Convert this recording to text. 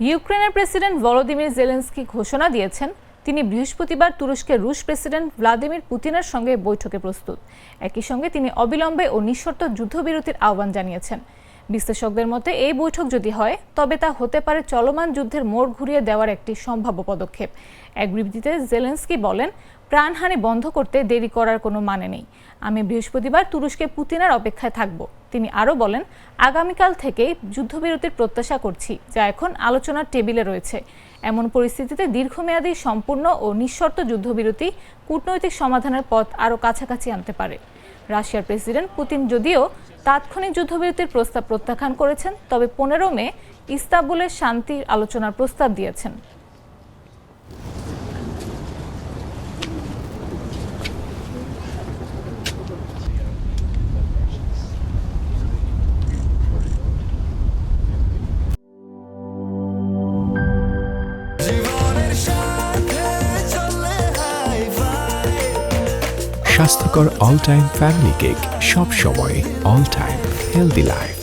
ইউক্রেনের president Volodymyr Zelensky ঘোষণা দিয়েছেন তিনি বৃহস্পতিবার তুরস্কের রুশ প্রেসিডেন্ট ভ্লাদিমির পুতিনের সঙ্গে বৈঠকে প্রস্তুত। একই সঙ্গে তিনি অবিলম্বে ও নিঃশর্ত যুদ্ধবিরতির আহ্বান জানিয়েছেন। বিশ্লেষকদের মতে এই বৈঠক যদি হয় তবে তা হতে পারে চলমান যুদ্ধের মোড় ঘুরিয়ে দেওয়ার একটি সম্ভাব্য পদক্ষেপ। এক বিবৃতিতে জেলেনস্কি বলেন, প্রাণহানি বন্ধ করতে দেরি করার কোনো মানে নেই। আমি বৃহস্পতিবার তুরস্কে পুতিনের অপেক্ষায় থাকব। তিনি আরও বলেন, আগামীকাল থেকেই যুদ্ধবিরতির প্রত্যাশা করছি, যা এখন আলোচনার টেবিলে রয়েছে। এমন পরিস্থিতিতে দীর্ঘমেয়াদী সম্পূর্ণ ও নিঃশর্ত যুদ্ধবিরতি কূটনৈতিক সমাধানের পথ আরও কাছাকাছি আনতে পারে। রাশিয়ার প্রেসিডেন্ট পুতিন যদিও তাৎক্ষণিক যুদ্ধবিরতির প্রস্তাব প্রত্যাখ্যান করেছেন, তবে 15 মে ইস্তাম্বুলের শান্তি আলোচনার প্রস্তাব দিয়েছেন। স্বাস্থ্যকর অল টাইম ফ্যামিলি কেক, সব সময় অল টাইম হেলদি লাইফ।